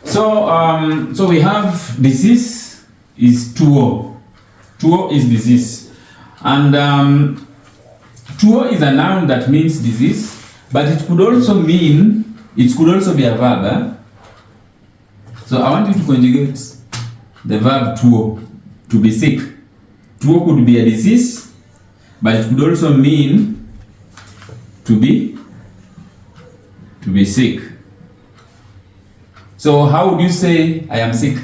So we have disease is Dholuo. Dholuo is disease. And Dholuo is a noun that means disease, but it could also be a verb. So I want you to conjugate the verb Dholuo, to be sick. Dholuo could be a disease, but it could also mean to be sick. So how would you say I am sick?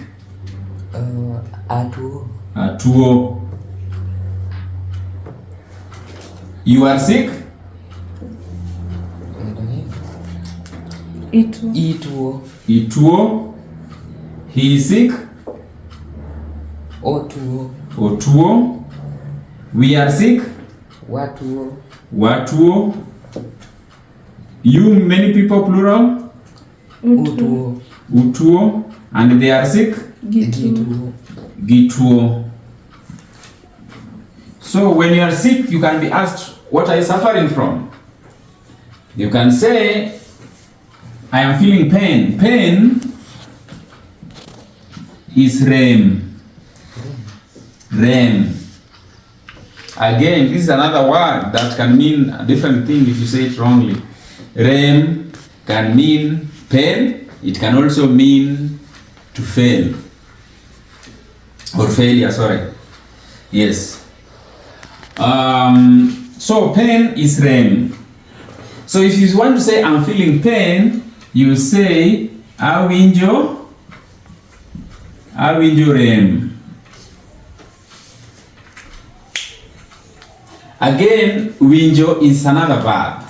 Dholuo. You are sick? Dholuo. He is sick? Dholuo. We are sick? Dholuo. You, many people, plural? Dholuo. And they are sick? Dholuo. So when you are sick, you can be asked, what are you suffering from? You can say, I am feeling pain. Pain is rem. Again, this is another word that can mean a different thing if you say it wrongly. Rem can mean pain. It can also mean to fail. Or failure, sorry. Yes. So pain is rem. So if you want to say I'm feeling pain, you say awinjo rem. Again, winjo is another verb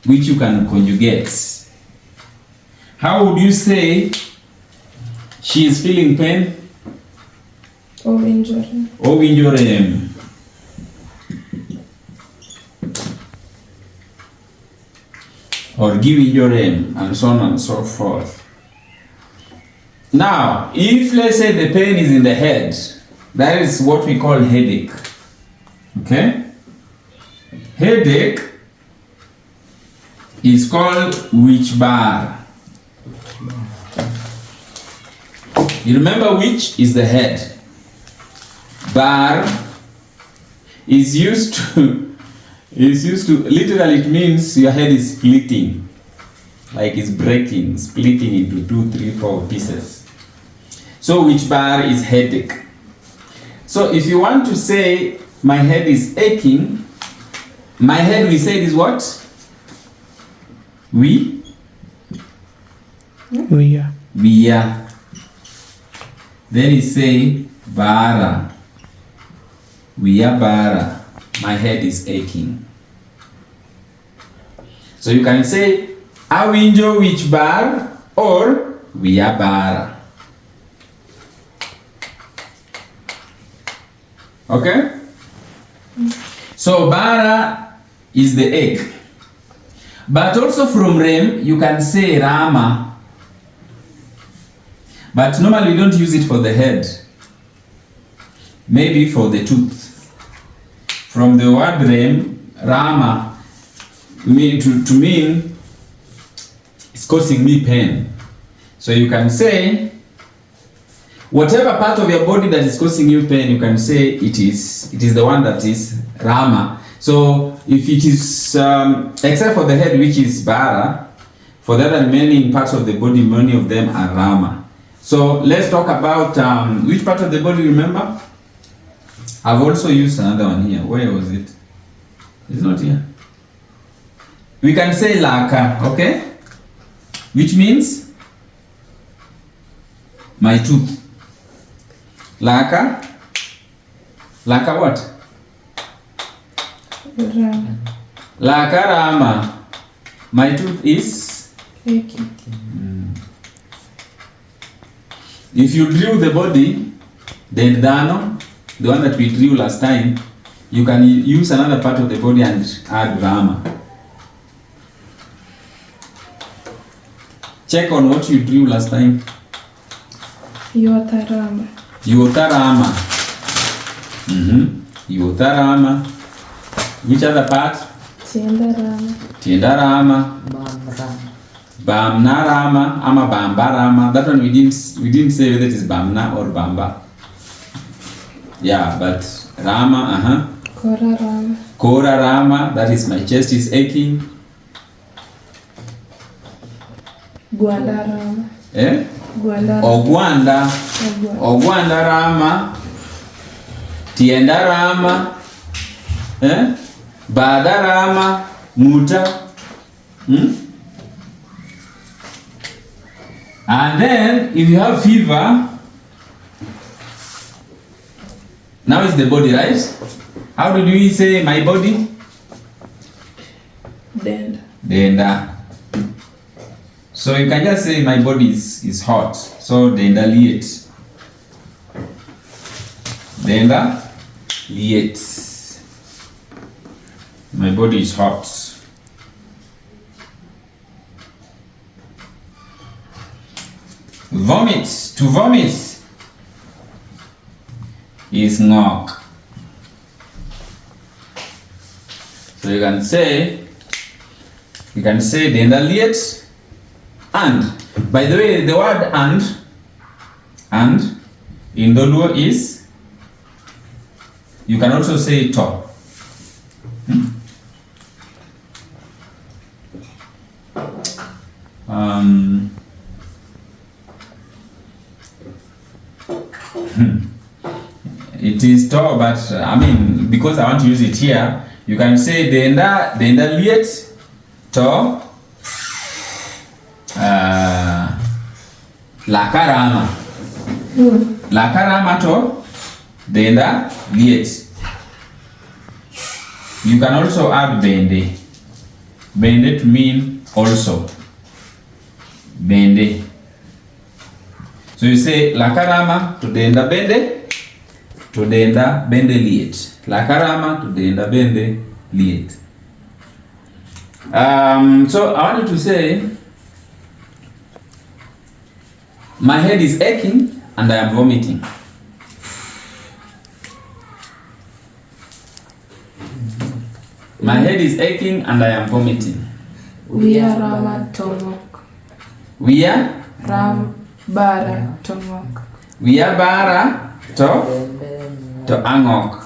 which you can conjugate. How would you say she is feeling pain? Owinjo rem. Or giving rem, and so on and so forth. Now, if let's say the pain is in the head, that is what we call headache. Okay? Headache is called witch bar. You remember witch is the head. Bar is used to literally, it means your head is splitting, like it's breaking, splitting into 2, 3, 4 pieces. So which bar is headache. So if you want to say my head is aching, my head, we said, is what? We are. Then you say bara. We are bara. My head is aching. So you can say awinjo which bar or we are bara. Okay? So bara is the egg. But also from rem you can say rama. But normally we don't use it for the head. Maybe for the tooth. From the word rem, rama, to mean it's causing me pain. So you can say whatever part of your body that is causing you pain, you can say it is the one that is rama. So if it is except for the head, which is bara, for the other remaining parts of the body, many of them are rama. So let's talk about which part of the body, remember? I've also used another one here. Where was it? It's not here. We can say laka, okay? Which means my tooth. Laka. Laka what? Rama. Laka rama. My tooth is? If you drew the body, then dano, the one that we drew last time, you can use another part of the body and add rama. Check on what you drew last time. Yotarama. Yotarama. Which other part? Tiendarama. Tiendarama. Bamna Rama ama Bamba Rama. That one we didn't say whether it is Bamna or Bamba. Yeah, but Rama, Kora Rama. Kora Rama, that is my chest is aching. Gwanda Rama. Gwanda. Ogwanda Rama. Tienda Rama. Bada Rama. Muta. And then if you have fever, now it's the body, right? How did we say my body? Denda. So you can just say my body is hot. So denda liet. Denda liet. My body is hot. Vomit. To vomit is ngok. So you can say denda liet. And, by the way, the word and in Dholuo is, you can also say to. It is to, but I mean, because I want to use it here, you can say denda liet to Lakarama. Lakarama to denda liet. You can also add bende. Bende to mean also. Bende. So you say lakarama to denda bende. To denda bende liet. Lakarama to denda bende liet. So I wanted to say, my head is aching and I am vomiting. My head is aching and I am vomiting. We are Rama Tomok. We are Bara Tomok. We are Bara to Angok.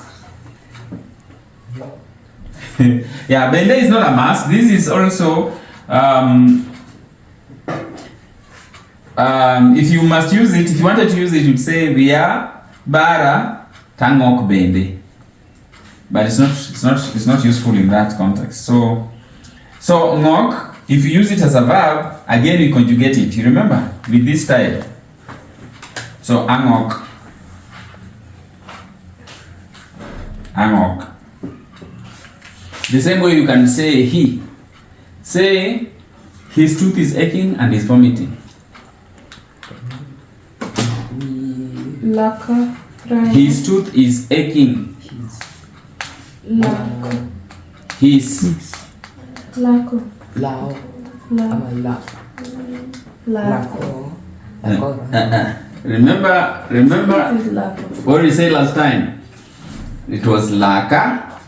Yeah, Bende is not a mask. This is also if you must use it, if you wanted to use it, you'd say we are Bara Tangok Bende. But it's not useful in that context. So ngok, if you use it as a verb, again we conjugate it. You remember with this style. So angok. Angok. The same way you can say he. Say his tooth is aching and he's vomiting. Laka. His tooth is aching. Lako. His. Lako. Lao. Lako. Remember what we said last time? It was laka,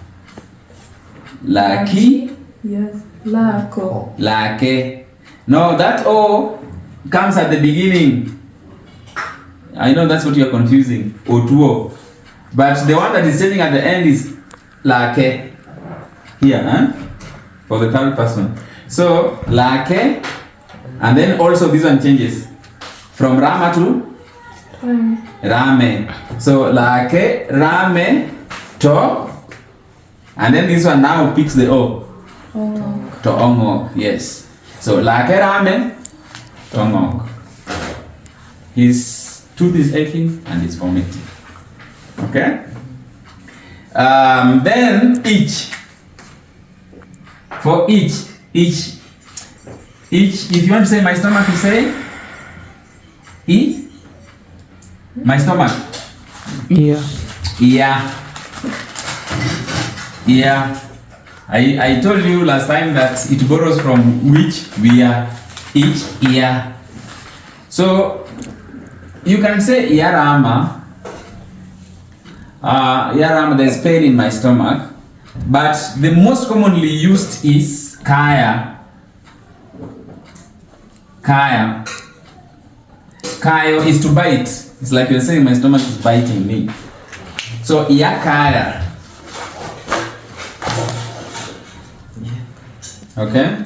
laki, yes, lako, lake. No, that O comes at the beginning. I know that's what you're confusing. Otuo. But the one that is standing at the end is lake. Here, for the third person. So, lake, and then also this one changes from Rama to Rame. So, lake, Rame, to, and then this one now picks the O. Ongok. To Ongok, yes. So, lake, Rame, to Ongok. His tooth is aching and he's vomiting. Okay? Then each. For each. If you want to say my stomach, you say E. My stomach. Yeah. Yeah. Yeah. I told you last time that it borrows from which we are each ear. So you can say Yarama. Yarama, there's pain in my stomach. But the most commonly used is Kaya. Kaya. Kayo is to bite. It's like you're saying my stomach is biting me. So iya kaya. Okay?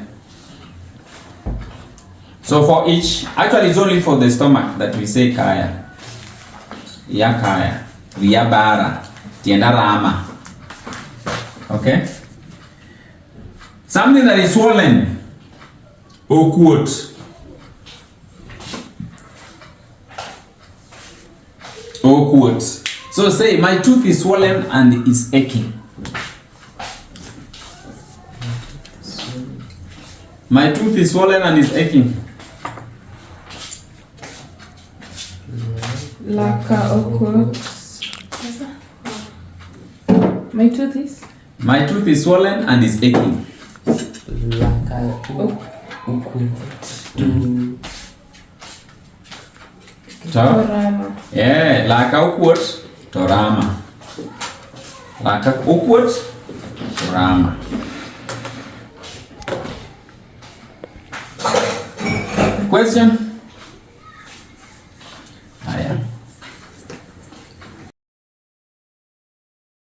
So for each, actually it's only for the stomach that we say kaya. Iya kaya. Iya bara. Tienda rama. Okay? Something that is swollen. Okuot. Okuot. So say my tooth is swollen and is aching. My tooth is swollen and is aching. Laka okut. My tooth is? My tooth is swollen and is aching. Laka ukut. Torama. Yeah, laka ukuot torama. Laka ukuot torama. Question?